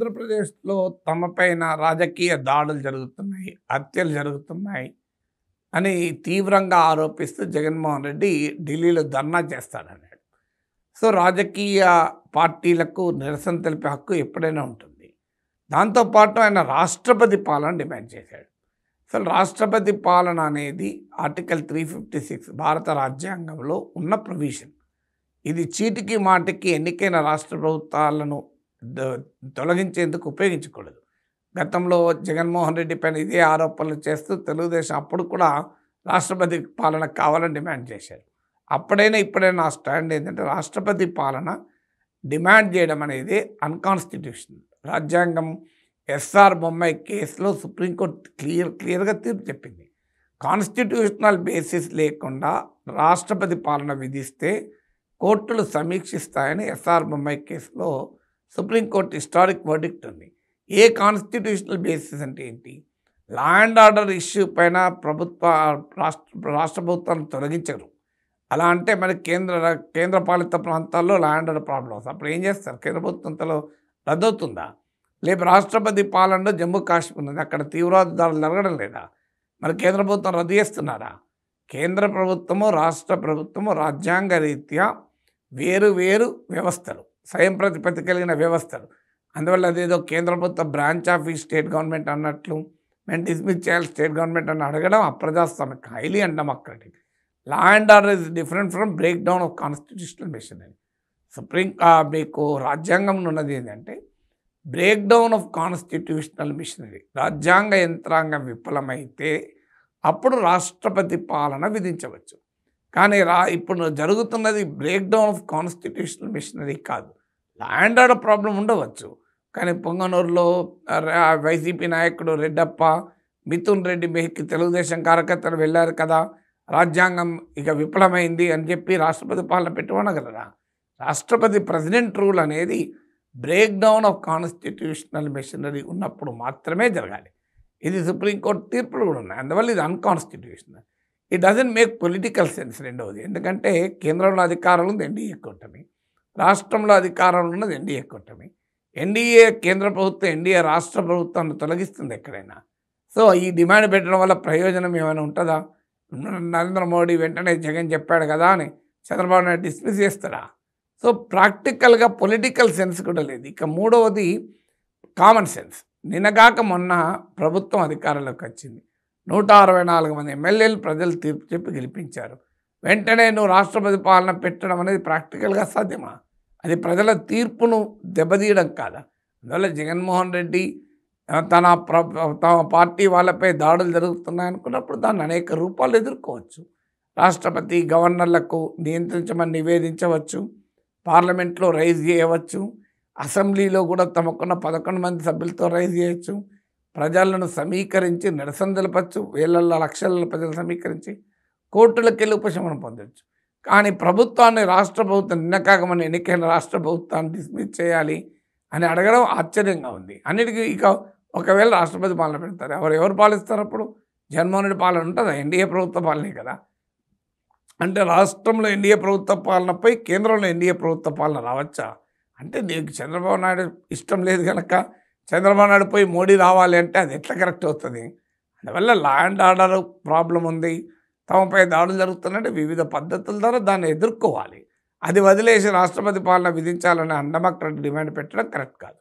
ఆంధ్రప్రదేశ్‌లో తమపైన రాజకీయ దాడులు జరుగుతున్నాయి, హత్యలు జరుగుతున్నాయి అని తీవ్రంగా ఆరోపిస్తూ జగన్మోహన్ రెడ్డి ఢిల్లీలో ధర్నా చేస్తానన్నాడు. సో, రాజకీయ పార్టీలకు నిరసన తెలిపే హక్కు ఎప్పుడైనా ఉంటుంది. దాంతో పాటు ఆయన రాష్ట్రపతి పాలన డిమాండ్ చేశాడు. అసలు రాష్ట్రపతి పాలన అనేది ఆర్టికల్ 356 భారత రాజ్యాంగంలో ఉన్న ప్రొవిజన్. ఇది చీటికి మాటికి ఎన్నికైన రాష్ట్ర ప్రభుత్వాలను తొలగించేందుకు ఉపయోగించకూడదు. గతంలో జగన్మోహన్ రెడ్డి పైన ఇదే ఆరోపణలు చేస్తూ తెలుగుదేశం అప్పుడు కూడా రాష్ట్రపతి పాలన కావాలని డిమాండ్ చేశారు. అప్పుడైనా ఇప్పుడైనా నా స్టాండ్ ఏంటంటే రాష్ట్రపతి పాలన డిమాండ్ చేయడం అనేది అన్కాన్స్టిట్యూషనల్. రాజ్యాంగం ఎస్ఆర్ బొమ్మాయి కేసులో సుప్రీంకోర్టు క్లియర్గా తీర్పు చెప్పింది. కాన్స్టిట్యూషనల్ బేసిస్ లేకుండా రాష్ట్రపతి పాలన విధిస్తే కోర్టులు సమీక్షిస్తాయని ఎస్ఆర్ బొమ్మాయి కేసులో సుప్రీంకోర్టు హిస్టారిక్ వర్డిక్ట్ ఉంది. ఏ కాన్స్టిట్యూషనల్ బేసిస్ అంటే ఏంటి? లా అండ్ ఆర్డర్ ఇష్యూ పైన రాష్ట్ర ప్రభుత్వాన్ని తొలగించరు. అలా అంటే మరి కేంద్ర పాలిత ప్రాంతాల్లో లా అండ్ ఆర్డర్ ప్రాబ్లమ్స్ అప్పుడు ఏం చేస్తారు? కేంద్ర ప్రభుత్వంతో రద్దవుతుందా? లేక రాష్ట్రపతి పాలనలో జమ్మూ కాశ్మీర్ ఉంది, అక్కడ తీవ్రవాద దాడులు జరగడం లేదా? మరి కేంద్ర ప్రభుత్వం రద్దు చేస్తున్నారా? కేంద్ర ప్రభుత్వము రాష్ట్ర ప్రభుత్వము రాజ్యాంగ రీత్యా వేరు వేరు వ్యవస్థలు, స్వయం ప్రతిపత్తి కలిగిన వ్యవస్థలు. అందువల్ల అదేదో కేంద్ర ప్రభుత్వ బ్రాంచ్ ఆఫ్ ఈ స్టేట్ గవర్నమెంట్ అన్నట్లు మేము డిస్మిస్ చేయాలి స్టేట్ గవర్నమెంట్ అని అడగడం అప్రజాస్వామిక, highly undemocratic. Law and order is different from breakdown of constitutional machinery. మీకు రాజ్యాంగంలో ఉన్నది ఏంటంటే breakdown of constitutional machinery. రాజ్యాంగ యంత్రాంగం విఫలమైతే అప్పుడు రాష్ట్రపతి పాలన విధించవచ్చు. కానీ ఇప్పుడు జరుగుతున్నది breakdown of constitutional machinery కాదు. లా అండ్ ఆర్డర్ ప్రాబ్లం ఉండవచ్చు, కానీ పొంగనూరులో వైసీపీ నాయకుడు రెడ్డప్ప, మిథున్ రెడ్డి మేకి తెలుగుదేశం కార్యకర్తలు వెళ్ళారు కదా, రాజ్యాంగం ఇక విఫలమైంది అని చెప్పి రాష్ట్రపతి పాలన పెట్టమనగలరా? రాష్ట్రపతి ప్రెసిడెంట్ రూల్ అనేది break down of constitutional machinery ఉన్నప్పుడు మాత్రమే జరగాలి. ఇది సుప్రీంకోర్టు తీర్పులు కూడా ఉన్నాయి. అందువల్ల ఇది unconstitutional. It doesn't make political sense. రెండవది, ఎందుకంటే కేంద్రంలో అధికారంలో ఉంది ఎన్డీఏ కూటమి, రాష్ట్రంలో అధికారంలో ఉన్నది ఎన్డీఏ కూటమి. ఎన్డీఏ కేంద్ర ప్రభుత్వం ఎన్డీఏ రాష్ట్ర ప్రభుత్వాన్ని తొలగిస్తుంది ఎక్కడైనా. సో ఈ డిమాండ్ పెట్టడం వల్ల ప్రయోజనం ఏమైనా ఉంటుందా? నరేంద్ర మోడీ వెంటనే జగన్ చెప్పాడు కదా అని చంద్రబాబు నాయుడు డిస్మిస్ చేస్తారా? సో ప్రాక్టికల్గా పొలిటికల్ సెన్స్ కూడా లేదు. ఇక మూడవది కామన్ సెన్స్. నిన్నగాక మొన్న ప్రభుత్వం అధికారంలోకి వచ్చింది, 164 మంది ఎమ్మెల్యేలు ప్రజలు తీర్పు చెప్పి గెలిపించారు. వెంటనే నువ్వు రాష్ట్రపతి పాలన పెట్టడం అనేది ప్రాక్టికల్గా సాధ్యమా? అది ప్రజల తీర్పును దెబ్బతీయడం కాదా? అందువల్ల జగన్మోహన్ రెడ్డి తమ పార్టీ వాళ్ళపై దాడులు జరుగుతున్నాయనుకున్నప్పుడు దాన్ని అనేక రూపాలు ఎదుర్కోవచ్చు. రాష్ట్రపతి గవర్నర్లకు నియంత్రించమని నివేదించవచ్చు, పార్లమెంట్లో రైజ్ చేయవచ్చు, అసెంబ్లీలో కూడా తమకున్న 11 మంది సభ్యులతో రైజ్ చేయొచ్చు, ప్రజలను సమీకరించి నిరసన తెలపచ్చు, వేల లక్షల ప్రజలు సమీకరించి కోర్టులకు వెళ్ళి ఉపశమనం పొందవచ్చు. కానీ ప్రభుత్వాన్ని రాష్ట్ర ప్రభుత్వం నిన్నకాకమని ఎన్నికైన రాష్ట్ర ప్రభుత్వాన్ని డిస్మిస్ చేయాలి అని అడగడం ఆశ్చర్యంగా ఉంది. అన్నిటికీ ఇక ఒకవేళ రాష్ట్రపతి పాలన పెడతారు, ఎవరు పాలిస్తారు? అప్పుడు జగన్మోహన్ రెడ్డి పాలన ఉంటుందా? ఎన్డీఏ ప్రభుత్వ పాలనే కదా. అంటే రాష్ట్రంలో ఎన్డీఏ ప్రభుత్వ పాలనపై కేంద్రంలో ఎన్డీఏ ప్రభుత్వ పాలన రావచ్చా? అంటే నీకు చంద్రబాబు నాయుడు ఇష్టం లేదు కనుక చంద్రబాబు నాయుడు పోయి మోడీ రావాలి అంటే అది ఎట్లా కరెక్ట్ అవుతుంది? అందువల్ల లా అండ్ ఆర్డర్ ప్రాబ్లం ఉంది, తమపై దాడులు జరుగుతున్నట్టు వివిధ పద్ధతుల ద్వారా దాన్ని ఎదుర్కోవాలి. అది వదిలేసి రాష్ట్రపతి పాలన విధించాలని అన్డెమోక్రటిక్ డిమాండ్ పెట్టడం కరెక్ట్ కాదు.